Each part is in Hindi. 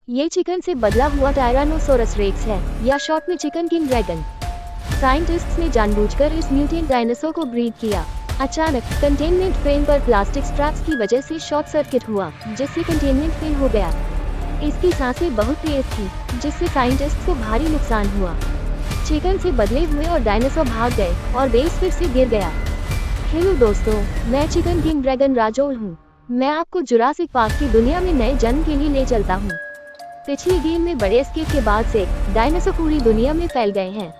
ये चिकन से बदला हुआ टायरानोसोरस रेक्स है, या शॉर्ट में चिकन किंग ड्रैगन। साइंटिस्ट्स ने जानबूझकर इस म्यूटेंट डायनासोर को ब्रीड किया। अचानक कंटेनमेंट फेन पर प्लास्टिक स्ट्रैप्स की वजह से शॉर्ट सर्किट हुआ, जिससे कंटेनमेंट फेल हो गया। इसकी सांसें बहुत तेज थी, जिससे साइंटिस्ट्स को भारी नुकसान हुआ। चिकन से बदले हुए और डायनासोर भाग गए और बेस फिर से गिर गया। हेलो दोस्तों, मैं चिकन किंग ड्रैगन राजोल हूँ। मैं आपको जुरासिक पार्क की दुनिया में नए जन्म के लिए ले चलता हूँ। पिछले गेम में बड़े एस्केप के बाद से डायनासोर पूरी दुनिया में फैल गए हैं।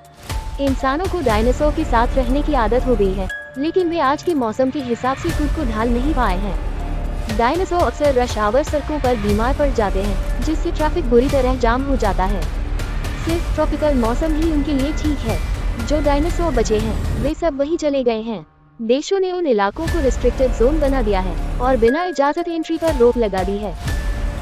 इंसानों को डायनासोर के साथ रहने की आदत हो गई है, लेकिन वे आज के मौसम के हिसाब से खुद को ढाल नहीं पाए हैं। डायनासोर अक्सर रश आवर सड़कों पर बीमार पड़ जाते हैं, जिससे ट्रैफिक बुरी तरह जाम हो जाता है। सिर्फ ट्रॉपिकल मौसम ही उनके लिए ठीक है। जो डायनासोर बचे हैं वे सब वहीं चले गए हैं। देशों ने उन इलाकों को रिस्ट्रिक्टेड जोन बना दिया है और बिना इजाजत एंट्री पर रोक लगा दी है।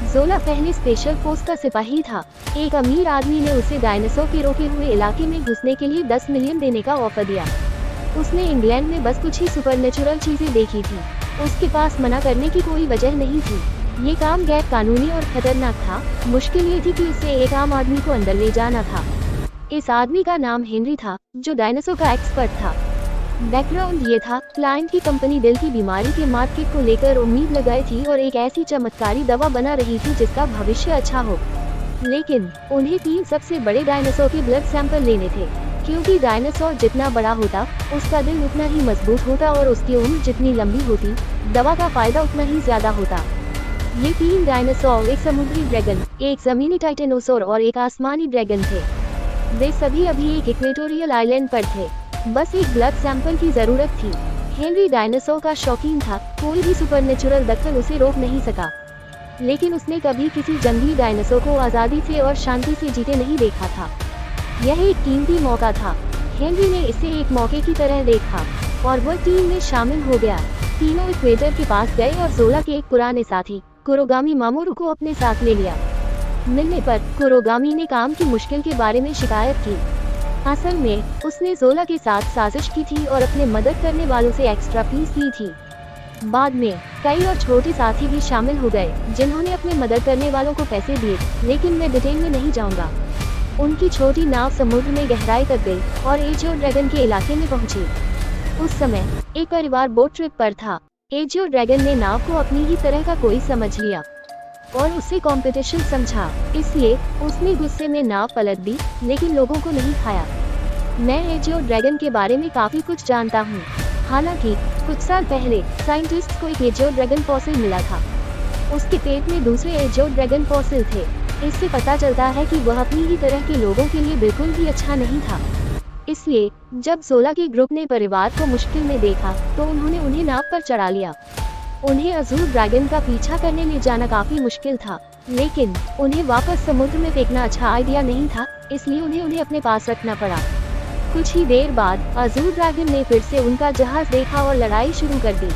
जोला पहले स्पेशल फोर्स का सिपाही था। एक अमीर आदमी ने उसे डायनासोर के रोके हुए इलाके में घुसने के लिए 10 मिलियन देने का ऑफर दिया। उसने इंग्लैंड में बस कुछ ही सुपरनेचुरल चीजें देखी थी। उसके पास मना करने की कोई वजह नहीं थी। ये काम गैर कानूनी और खतरनाक था। मुश्किल ये थी कि उसे एक आम आदमी को अंदर ले जाना था। इस आदमी का नाम हेनरी था, जो डायनासोर का एक्सपर्ट था। बैकग्राउंड ये था, क्लाइंट की कंपनी दिल की बीमारी के मार्केट को लेकर उम्मीद लगाई थी और एक ऐसी चमत्कारी दवा बना रही थी जिसका भविष्य अच्छा हो। लेकिन उन्हें 3 सबसे बड़े डायनासोर के ब्लड सैंपल लेने थे, क्योंकि डायनासोर जितना बड़ा होता उसका दिल उतना ही मजबूत होता और उसकी उम्र जितनी लंबी होती दवा का फायदा उतना ही ज्यादा होता। ये 3 डायनासोर, एक समुद्री ड्रैगन, एक जमीनी टाइटेनोसोर और एक आसमानी ड्रैगन थे। वे सभी अभी एक इक्वेटोरियल आइलैंड पर थे। बस एक ब्लड सैंपल की जरूरत थी। हेनरी डायनासोर का शौकीन था। कोई भी सुपरनेचुरल दखल उसे रोक नहीं सका। लेकिन उसने कभी किसी जंगली डायनासोर को आजादी से और शांति से जीते नहीं देखा था। यह एक कीमती मौका था। हेनरी ने इसे एक मौके की तरह देखा और वह टीम में शामिल हो गया। तीनों इक्वेटर के पास गए और जोला के एक पुराने साथी कुरोगामी मामोरू को अपने साथ ले लिया। मिलने पर कुरोगामी ने काम की मुश्किल के बारे में शिकायत की। असल में उसने जोला के साथ साजिश की थी और अपने मदद करने वालों से एक्स्ट्रा फीस ली थी। बाद में कई और छोटे साथी भी शामिल हो गए, जिन्होंने अपने मदद करने वालों को पैसे दिए, लेकिन मैं डिटेल में नहीं जाऊंगा। उनकी छोटी नाव समुद्र में गहराई तक गई और एजियो ड्रैगन के इलाके में पहुंची। उस समय एक परिवार बोट ट्रिप पर था। एजियो ड्रैगन ने नाव को अपनी ही तरह का कोई समझ लिया और उसे कंपटीशन समझा, इसलिए उसने गुस्से में नाव पलट दी, लेकिन लोगों को नहीं खाया। मैं एजियो ड्रैगन के बारे में काफी कुछ जानता हूँ। हालांकि कुछ साल पहले साइंटिस्ट को एक एजियो ड्रैगन फॉसिल मिला था। उसके पेट में दूसरे एजियो ड्रैगन फॉसिल थे। इससे पता चलता है कि वह अपनी ही तरह के लोगों के लिए बिल्कुल भी अच्छा नहीं था। इसलिए जब जोला के ग्रुप ने परिवार को मुश्किल में देखा तो उन्होंने उन्हें नाव पर चढ़ा लिया। उन्हें अजूर ड्रैगन का पीछा करने ले जाना काफी मुश्किल था, लेकिन उन्हें वापस समुद्र में फेंकना अच्छा आइडिया नहीं था, इसलिए उन्हें अपने पास रखना पड़ा। कुछ ही देर बाद अजूर ड्रैगन ने फिर से उनका जहाज देखा और लड़ाई शुरू कर दी।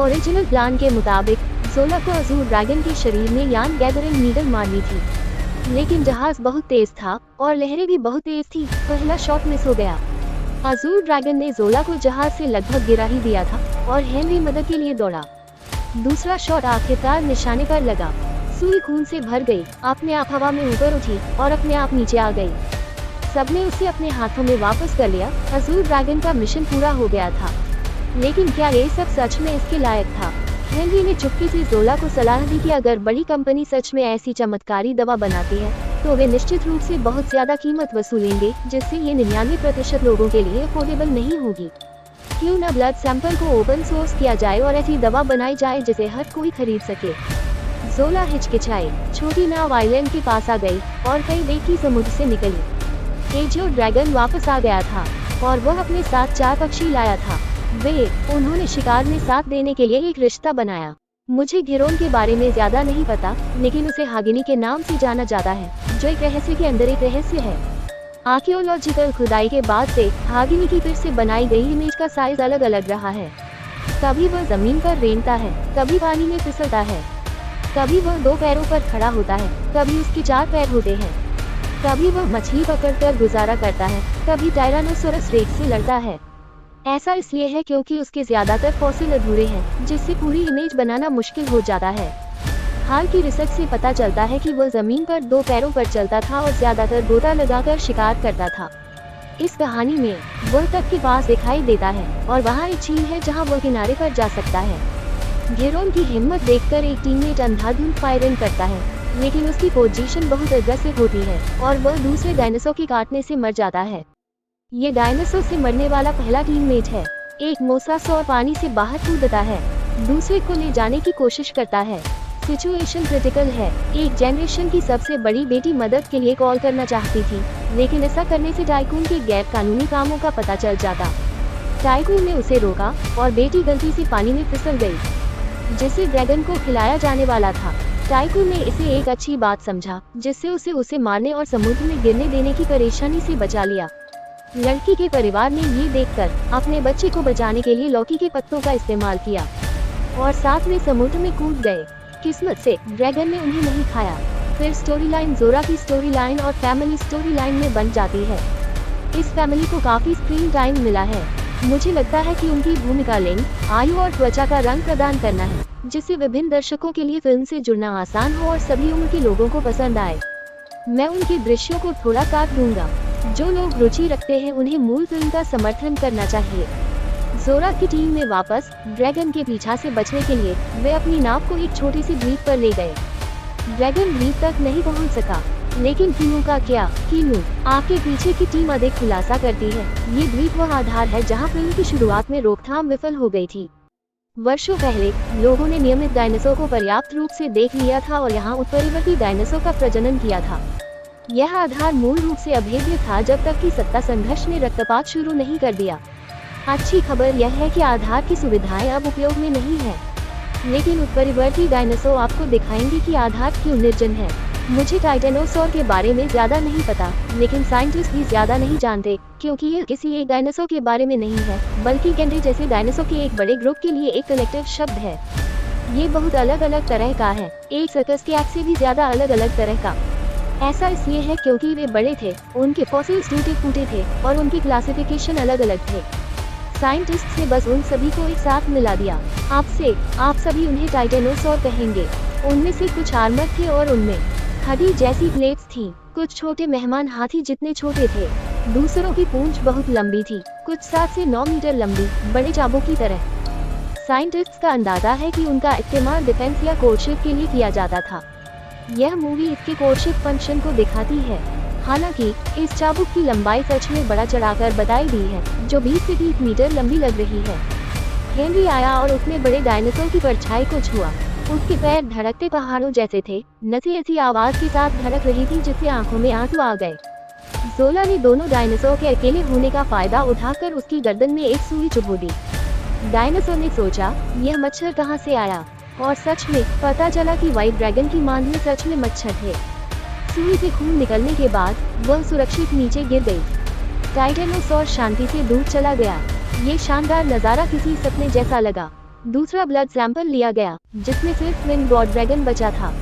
ओरिजिनल प्लान के मुताबिक जोला को अजूर ड्रैगन के शरीर में यान गैदरिंग नीडल मारनी थी, लेकिन जहाज बहुत तेज था और लहरें भी बहुत तेज थी। पहला शॉट मिस हो गया। अजूर ड्रैगन ने जोला को जहाज से लगभग गिरा ही दिया था और हेनरी मदद के लिए दौड़ा। दूसरा शॉट आखिरकार निशाने पर लगा। सुई खून से भर गई, अपने आप हवा में ऊपर उठी और अपने आप नीचे आ गई। सबने उसे अपने हाथों में वापस कर लिया। अजूर ड्रैगन का मिशन पूरा हो गया था, लेकिन क्या ये सब सच में इसके लायक था? हेनरी ने चुपके से जोला को सलाह दी कि अगर बड़ी कंपनी सच में ऐसी चमत्कारी दवा बनाती है तो वे निश्चित रूप से बहुत ज्यादा कीमत वसूलेंगे, जिससे ये 99% लोगों के लिए अफोर्डेबल नहीं होगी। क्यों न ब्लड सैंपल को ओपन सोर्स किया जाए और ऐसी दवा बनाई जाए जिसे हर कोई खरीद सके। जोला हिचकिचाई, छोटी नाव आइलैंड के पास आ गई और कई देखी समुद्र से निकली। एजियो ड्रैगन वापस आ गया था और वह अपने साथ 4 पक्षी लाया था। उन्होंने शिकार में साथ देने के लिए एक रिश्ता बनाया। मुझे घिरोन के बारे में ज्यादा नहीं पता, लेकिन उसे हागिनी के नाम से जाना जाता है, जो एक रहस्य के अंदर एक रहस्य है। आर्कियोलॉजिकल खुदाई के बाद से हागिनी की फिर से बनाई गई इमेज का साइज अलग अलग रहा है। कभी वह जमीन पर रेंगता है, कभी पानी में फिसलता है, कभी वह 2 पैरों पर खड़ा होता है, कभी उसके 4 पैर होते हैं, कभी वह मछली पकड़कर गुजारा करता है, कभी टायरानोसोरस रेक्स से लड़ता है। ऐसा इसलिए है क्योंकि उसके ज्यादातर फॉसिल अधूरे हैं, जिससे पूरी इमेज बनाना मुश्किल हो जाता है। हाल की रिसर्च से पता चलता है कि वह जमीन पर 2 पैरों पर चलता था और ज्यादातर गोता लगाकर शिकार करता था। इस कहानी में वह तट के पास दिखाई देता है और वहाँ एक झील है जहाँ वह किनारे पर जा सकता है। घेरोन की हिम्मत देखकर एक टीममेट अंधाधुंध फायरिंग करता है, लेकिन उसकी पोजीशन बहुत अग्रेसिव होती है और वह दूसरे डायनासोर के काटने से मर जाता है। ये डायनासोर से मरने वाला पहला टीममेट है। एक मोसासौर पानी से बाहर कूदता है, दूसरे को ले जाने की कोशिश करता है। सिचुएशन क्रिटिकल है। एक जनरेशन की सबसे बड़ी बेटी मदद के लिए कॉल करना चाहती थी, लेकिन ऐसा करने से टाइकून के गैर कानूनी कामों का पता चल जाता। टाइकून ने उसे रोका और बेटी गलती से पानी में फिसल गई, जिसे ड्रैगन को खिलाया जाने वाला था। टाइकून ने इसे एक अच्छी बात समझा, जिससे उसे मारने और समुद्र में गिरने देने की परेशानी से बचा लिया। लड़की के परिवार ने ये देखकर अपने बच्चे को बचाने के लिए लौकी के पत्तों का इस्तेमाल किया और साथ में समुद्र में कूद गए। किस्मत से ड्रैगन ने उन्हें नहीं खाया। फिर स्टोरी लाइन जोरा की स्टोरी लाइन और फैमिली स्टोरी लाइन में बन जाती है। इस फैमिली को काफी स्क्रीन टाइम मिला है। मुझे लगता है कि उनकी भूमिका लिंग, आयु और त्वचा का रंग प्रदान करना है, जिससे विभिन्न दर्शकों के लिए फिल्म से जुड़ना आसान हो और सभी उम्र के लोगों को पसंद आए। मैं उनके दृश्यों को थोड़ा काट दूंगा। जो लोग रुचि रखते हैं उन्हें मूल फिल्म का समर्थन करना चाहिए। जोरा की टीम में वापस ड्रैगन के पीछा से बचने के लिए वे अपनी नाव को एक छोटी सी द्वीप पर ले गए। ड्रैगन द्वीप तक नहीं पहुंच सका, लेकिन कीनू का क्या? कीनू आपके पीछे की टीम अधिक खुलासा करती है। ये द्वीप वह आधार है जहां फिल्म की शुरुआत में रोकथाम विफल हो गई थी। वर्षों पहले लोगों ने नियमित डायनासोर को पर्याप्त रूप से देख लिया था और यहाँ उत्परिवर्ती डायनासोर का प्रजनन किया था। यह आधार मूल रूप से अभेद्य था जब तक कि सत्ता संघर्ष ने रक्तपात शुरू नहीं कर दिया। अच्छी खबर यह है कि आधार की सुविधाएं अब उपयोग में नहीं है, लेकिन उत्परिवर्ती डायनासोर आपको दिखाएंगे कि आधार क्यों निर्जन है। मुझे टाइटेनोसॉर के बारे में ज्यादा नहीं पता, लेकिन साइंटिस्ट भी ज्यादा नहीं जानते, क्योंकि ये किसी एक डायनासोर के बारे में नहीं है, बल्कि कैंडे जैसे डायनासोर के एक बड़े ग्रुप के लिए एक कलेक्टिव शब्द है। ये बहुत अलग अलग तरह का है, एक सर्कस के एक्ट से भी ज्यादा अलग अलग तरह का। ऐसा इसलिए है क्योंकि वे बड़े थे, उनके फॉसिल्स टूटे फूटे थे और उनकी क्लासिफिकेशन अलग अलग थे। साइंटिस्ट ने बस उन सभी को एक साथ मिला दिया। आप सभी उन्हें टाइटेनोसॉर कहेंगे। उनमें से कुछ आर्मर थे और उनमें हड्डी जैसी प्लेट्स थीं। कुछ छोटे मेहमान हाथी जितने छोटे थे, दूसरों की पूंछ बहुत लंबी थी, कुछ 7 से 9 मीटर लंबी, बड़े चाबुक की तरह। साइंटिस्ट्स का अंदाजा है कि उनका इस्तेमाल डिफेंस या कोर्टशिप के लिए किया जाता था। यह मूवी इसके कोर्टशिप फंक्शन को दिखाती है। हालांकि इस चाबुक की लंबाई सच में बड़ा चढ़ाकर बताई गई है, जो 20 से 30 मीटर लंबी लग रही है। हेनरी आया और उसने बड़े डायनासोर की परछाई को छुआ। उसके पैर धड़कते पहाड़ों जैसे थे, नसें ऐसी आवाज के साथ धड़क रही थी जिससे आंखों में आंसू आ गए। जोला ने दोनों डायनासोर के अकेले होने का फायदा उठाकर उसकी गर्दन में एक सुई चुभो दी। डायनासोर ने सोचा, यह मच्छर कहाँ से आया, और सच में पता चला कि व्हाइट ड्रैगन की मांद में सच में मच्छर थे। सुई से खून निकलने के बाद वह सुरक्षित नीचे गिर गई। टाइटेनोसॉर शांति से दूर चला गया। ये शानदार नज़ारा किसी सपने जैसा लगा। दूसरा ब्लड सैंपल लिया गया, जिसमें सिर्फ ट्विन गॉड ड्रैगन बचा था।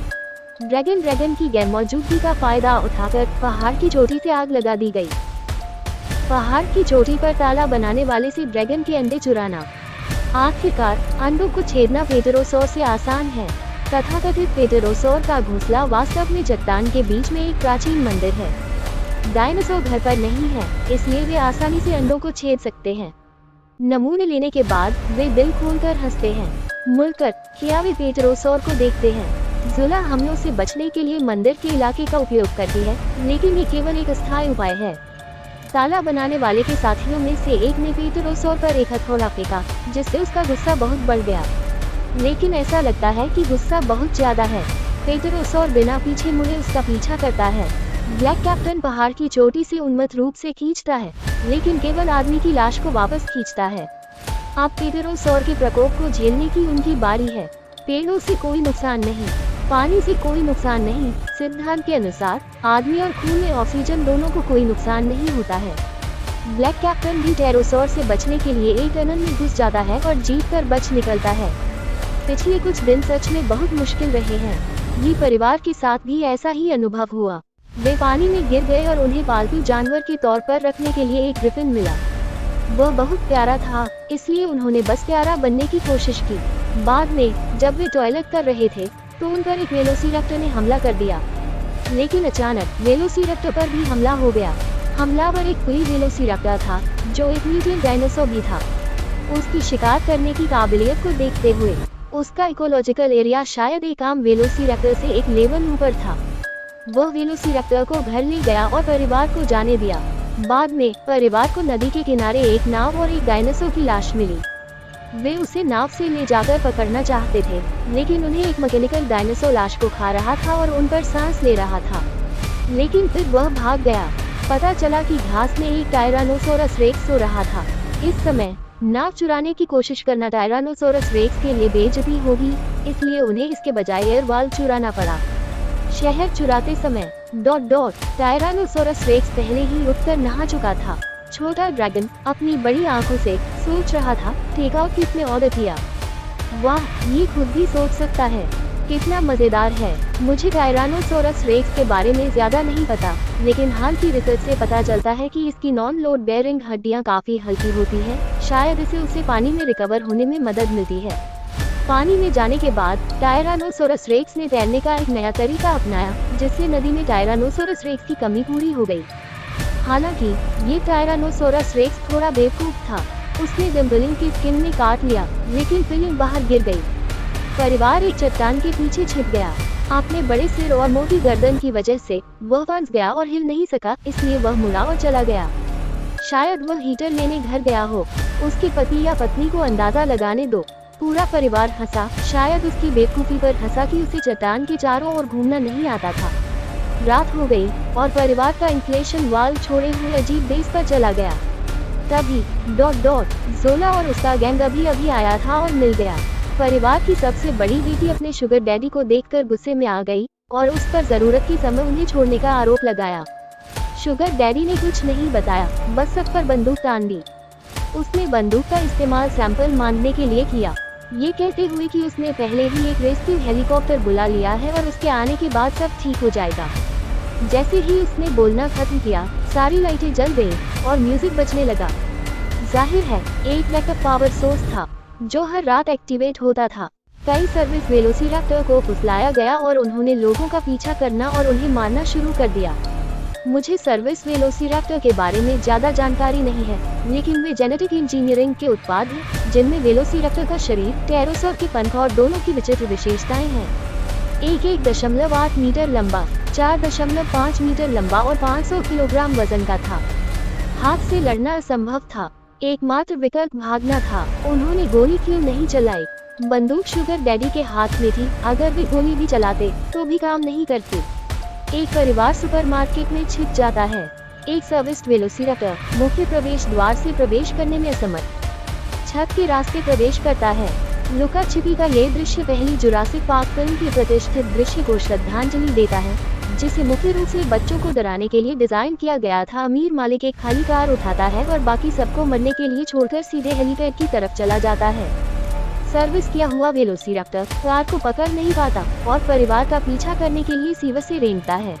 ड्रैगन की गैर मौजूदगी का फायदा उठाकर पहाड़ की चोटी से आग लगा दी गई। पहाड़ की चोटी पर ताला बनाने वाले से ड्रैगन के अंडे चुराना। आखिरकार अंडों को छेदना पेटेरोसॉर से आसान है। तथाकथित पेटेरोसॉर का घोंसला वास्तव में चट्टान के बीच में एक प्राचीन मंदिर है। डायनासोर घर पर नहीं है, इसलिए वे आसानी से अंडों को छेद सकते हैं। नमूने लेने के बाद वे दिल खोलकर हंसते हैं। मुड़कर क्या वे पेटेरोसॉर को देखते हैं। जुला हमलों से बचने के लिए मंदिर के इलाके का उपयोग करती है, लेकिन ये केवल एक अस्थायी उपाय है। ताला बनाने वाले के साथियों में से एक ने पेटेरोसॉर पर एक हथौड़ा फेंका, जिससे उसका गुस्सा बहुत बढ़ गया। लेकिन ऐसा लगता है कि गुस्सा बहुत ज्यादा है। पेटेरोसॉर बिना पीछे मुड़े उसका पीछा करता है। ब्लैक कैप्टन पहाड़ की चोटी से उन्मत्त रूप से खींचता है, लेकिन केवल आदमी की लाश को वापस खींचता है। अब पेटेरोसॉर के प्रकोप को झेलने की उनकी बारी है। पेड़ों से कोई नुकसान नहीं, पानी से कोई नुकसान नहीं। सिद्धांत के अनुसार आदमी और खून में ऑक्सीजन दोनों को कोई नुकसान नहीं होता है। ब्लैक कैप्टन भी टेरोसॉर से बचने के लिए एक टनल में घुस जाता है और जीत कर बच निकलता है। पिछले कुछ दिन सच में बहुत मुश्किल रहे हैं। ये परिवार के साथ भी ऐसा ही अनुभव हुआ। वे पानी में गिर गए और उन्हें पालतू जानवर के तौर पर रखने के लिए एक ग्रिफिन मिला। वह बहुत प्यारा था, इसलिए उन्होंने बस प्यारा बनने की कोशिश की। बाद में जब वे टॉयलेट कर रहे थे तो उन पर एक वेलोसिरैप्टर ने हमला कर दिया। लेकिन अचानक वेलोसिरैप्टर पर भी हमला हो गया। हमलावर एक पुली वेलोसिरैप्टर था जो एक म्यूटेंट डायनासोर भी था। उसकी शिकार करने की काबिलियत को देखते हुए उसका इकोलॉजिकल एरिया शायद एक आम वेलोसिरैप्टर से एक लेवल ऊपर था। वह वेलोसिरैप्टर को घर ले गया और परिवार को जाने दिया। बाद में परिवार को नदी के किनारे एक नाव और एक डायनासोर की लाश मिली। वे उसे नाव से ले जाकर पकड़ना चाहते थे, लेकिन उन्हें एक मैकेनिकल डायनासोर लाश को खा रहा था और उन पर सांस ले रहा था। लेकिन फिर वह भाग गया। पता चला कि घास में एक टायरानोसोरस रेक्स सो रहा था। इस समय नाव चुराने की कोशिश करना टायरानोसोरस रेक्स के लिए बेइज्जती होगी, इसलिए उन्हें इसके बजाय एयरवाल चुराना पड़ा। शहर चुराते समय ... टायरानोसोरस रेक्स पहले ही उठकर नहा चुका था। छोटा ड्रैगन अपनी बड़ी आंखों से सोच रहा था टेक आउट किसने ऑर्डर किया। वाह, ये खुद भी सोच सकता है, कितना मजेदार है। मुझे टायरानोसोरस रेक्स के बारे में ज्यादा नहीं पता, लेकिन हाल की रिसर्च से पता चलता है कि इसकी नॉन लोड बेयरिंग हड्डियां काफी हल्की होती है। शायद इसे उसे पानी में रिकवर होने में मदद मिलती है। पानी में जाने के बाद टायरानोसोरस रेक्स ने तैरने का एक नया तरीका अपनाया, जिससे नदी में टायरानोसोरस रेक्स की कमी पूरी हो गई। हालांकि ये टायरानोसोरस रेक्स थोड़ा बेवकूफ था। उसने डम्बलिंग की स्किन में काट लिया, लेकिन फिलिंग बाहर गिर गई। परिवार एक चट्टान के पीछे छिप गया। अपने बड़े सिर और मोटी गर्दन की वजह से वह फंस गया और हिल नहीं सका, इसलिए वह मुड़ा और चला गया। शायद वह हीटर लेने घर गया हो। उसके पति या पत्नी को अंदाजा लगाने दो। पूरा परिवार हंसा, शायद उसकी बेवकूफी पर हंसा कि उसे चट्टान के चारों ओर घूमना नहीं आता था। रात हो गई और परिवार का इन्फ्लेशन वाल छोड़े हुए अजीब देश पर चला गया। तभी ... जोला और उसका गैंग अभी आया था और मिल गया। परिवार की सबसे बड़ी बेटी अपने शुगर डैडी को देखकर गुस्से में आ गई और उस पर जरूरत के समय उन्हें छोड़ने का आरोप लगाया। शुगर डैडी ने कुछ नहीं बताया, बस सब पर बंदूक तान दी। उसने बंदूक का इस्तेमाल सैंपल मांगने के लिए किया, ये कहते हुए कि उसने पहले ही एक रेस्क्यू हेलीकॉप्टर बुला लिया है और उसके आने के बाद सब ठीक हो जाएगा। जैसे ही उसने बोलना खत्म किया, सारी लाइटें जल गई और म्यूजिक बजने लगा। जाहिर है एक बैकअप पावर सोर्स था जो हर रात एक्टिवेट होता था। कई सर्विस वेलोसिरैप्टर को फुसलाया गया और उन्होंने लोगों का पीछा करना और उन्हें मारना शुरू कर दिया। मुझे सर्विस वेलोसिरैप्टर के बारे में ज्यादा जानकारी नहीं है, लेकिन वे जेनेटिक इंजीनियरिंग के उत्पाद हैं, जिनमें वेलोसिरैप्टर का शरीर, टेरोसॉर के पंख और दोनों की विचित्र विशेषताएं हैं। 1.8 मीटर लंबा, 4.5 मीटर लंबा और 500 किलोग्राम वजन का था। हाथ से लड़ना असंभव था, एकमात्र विकल्प भागना था। उन्होंने गोली क्यों नहीं चलाई? बंदूक शुगर डैडी के हाथ में थी, अगर वे गोली भी चलाते तो भी काम नहीं करती। एक परिवार सुपरमार्केट में छिप जाता है। एक सर्विस्ड वेलोसिरैप्टर मुख्य प्रवेश द्वार से प्रवेश करने में असमर्थ छत के रास्ते प्रवेश करता है। लुका छिपी का ये दृश्य पहली जुरासिक पार्क फिल्म के प्रतिष्ठित दृश्य को श्रद्धांजलि देता है, जिसे मुख्य रूप से बच्चों को डराने के लिए डिजाइन किया गया था। अमीर मालिक एक खाली कार उठाता है और बाकी सबको मरने के लिए छोड़कर सीधे हेलीपैड की तरफ चला जाता है। सर्विस किया हुआ वेलोसिरैप्टर कार को पकड़ नहीं पाता और परिवार का पीछा करने के लिए सीवर से रेंगता है।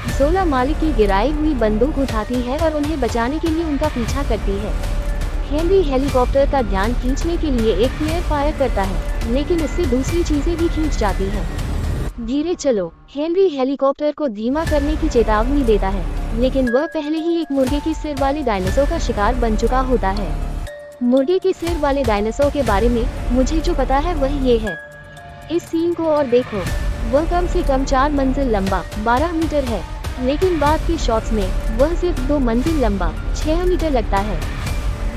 जोला मालिक की गिराई हुई बंदूक उठाती है और उन्हें बचाने के लिए उनका पीछा करती है। हेनरी हेलीकॉप्टर का ध्यान खींचने के लिए एक फ्लेयर फायर करता है, लेकिन इससे दूसरी चीजें भी खींच जाती हैं। धीरे चलो, हेनरी हेलीकॉप्टर को धीमा करने की चेतावनी देता है, लेकिन वह पहले ही एक मुर्गे की सिर वाले डायनासोर का शिकार बन चुका होता है। मुर्गे के सिर वाले डायनासोर के बारे में मुझे जो पता है वह ये है। इस सीन को और देखो, वह कम से कम 4 मंजिल लंबा 12 मीटर है, लेकिन बाद के शॉट्स में वह सिर्फ 2 मंजिल लंबा 6 मीटर लगता है।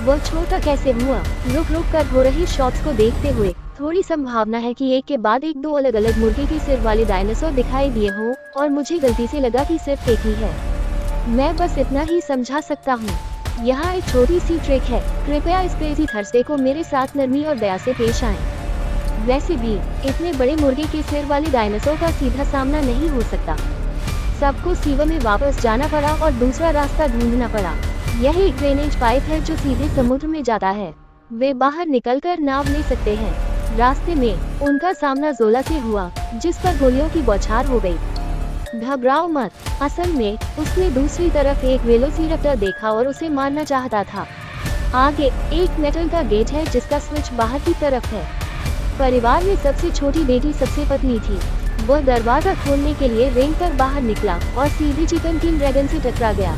वह छोटा कैसे हुआ? रुक रुक कर हो रहे शॉट्स को देखते हुए थोड़ी संभावना है कि एक के बाद एक 2 अलग अलग मुर्गे के सिर वाले डायनासोर दिखाई दिए हों, और मुझे गलती से लगा कि सिर्फ एक ही है। मैं बस इतना ही समझा सकता हूँ। यहाँ एक छोटी सी ट्रिक है, कृपया इस क्रेजी थर्सडे को मेरे साथ नरमी और दया से पेश आएं। वैसे भी इतने बड़े मुर्गे के सिर वाले डायनासोर का सीधा सामना नहीं हो सकता। सबको सीवर में वापस जाना पड़ा और दूसरा रास्ता ढूंढना पड़ा। यह एक ड्रेनेज पाइप है जो सीधे समुद्र में जाता है। वे बाहर निकलकर नाव ले सकते हैं। रास्ते में उनका सामना जोला से हुआ, जिस पर गोलियों की बौछार हो गई। घबराओ मत, असल में उसने दूसरी तरफ एक वेलोसिरैप्टर देखा और उसे मारना चाहता था। आगे एक मेटल का गेट है जिसका स्विच बाहर की तरफ है। परिवार में सबसे छोटी बेटी सबसे पतली थी। वह दरवाजा खोलने के लिए रेंग कर बाहर निकला और सीधे चिकन किंग ड्रैगन से टकरा गया।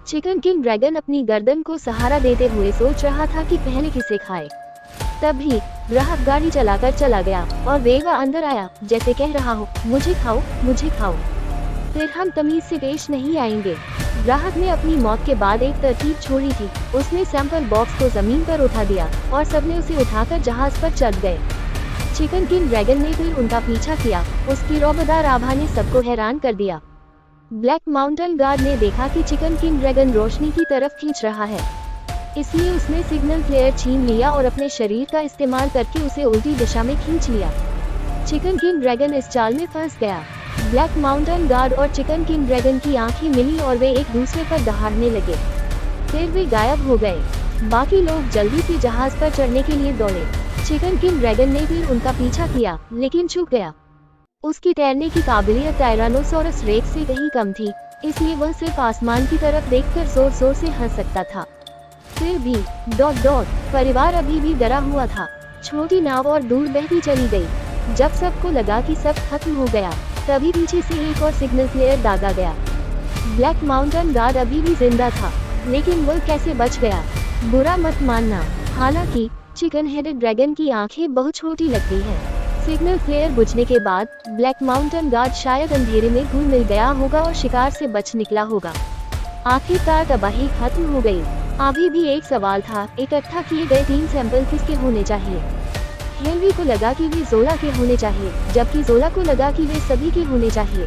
चिकन किंग ड्रैगन अपनी गर्दन को सहारा देते हुए सोच रहा था कि पहले किसे खाए। तभी ग्राहक गाड़ी चलाकर चला गया और रेवा अंदर आया, जैसे कह रहा हो, मुझे खाओ, मुझे खाओ, फिर हम तमीज से पेश नहीं आएंगे। ग्राहक ने अपनी मौत के बाद एक तरकीब छोड़ी थी। उसने सैंपल बॉक्स को जमीन पर उठा दिया और सबने उसे उठाकर जहाज पर चढ़ गए। चिकन किंग ड्रैगन ने फिर उनका पीछा किया। उसकी रौबदार आभा ने सबको हैरान कर दिया। ब्लैक माउंटेन गार्ड ने देखा कि चिकन किंग ड्रैगन रोशनी की तरफ खींच रहा है, इसलिए उसने सिग्नल फ्लेयर छीन लिया और अपने शरीर का इस्तेमाल करके उसे उल्टी दिशा में खींच लिया। चिकन किंग ड्रैगन इस चाल में फंस गया। ब्लैक माउंटेन गार्ड और चिकन किंग ड्रैगन की आंखें मिली और वे एक दूसरे पर दहाड़ने लगे। फिर वे गायब हो गए। बाकी लोग जल्दी से जहाज पर चढ़ने के लिए दौड़े। चिकन किंग ड्रैगन ने फिर उनका पीछा किया, लेकिन चूक गया। उसकी तैरने की काबिलियत टायरानोसोरस रेक्स से कहीं कम थी, इसलिए वह सिर्फ आसमान की तरफ देखकर जोर जोर से हंस सकता था। फिर भी परिवार अभी भी डरा हुआ था। छोटी नाव और दूर बहती चली गई। जब सबको लगा कि सब खत्म हो गया, तभी पीछे से एक और सिग्नल फ्लेयर दागा गया। ब्लैक माउंटेन गार्ड अभी भी जिंदा था, लेकिन वह कैसे बच गया? बुरा मत मानना, हालांकि चिकन हेडेड ड्रैगन की आंखें बहुत छोटी लगती हैं। सिग्नल फ्लेयर बुझने के बाद ब्लैक माउंटेन गार्ड शायद अंधेरे में घुल मिल गया होगा और शिकार से बच निकला होगा। आखिरकार तबाही खत्म हो गई। अभी भी एक सवाल था, इकट्ठा किए गए 3 सैंपल किसके होने चाहिए? हेनरी को लगा कि वे जोला के होने चाहिए, जबकि जोला को लगा कि वे सभी के होने चाहिए।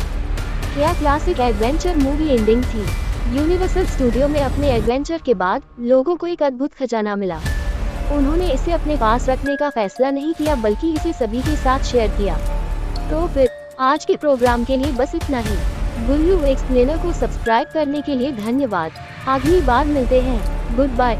क्या क्लासिक एडवेंचर मूवी एंडिंग थी। यूनिवर्सल स्टूडियो में अपने एडवेंचर के बाद लोगों को एक अद्भुत खजाना मिला। उन्होंने इसे अपने पास रखने का फैसला नहीं किया, बल्कि इसे सभी के साथ शेयर किया। तो फिर आज के प्रोग्राम के लिए बस इतना ही। गुल्लू एक्सप्लेनर को सब्सक्राइब करने के लिए धन्यवाद। अगली बार मिलते हैं। Good bye.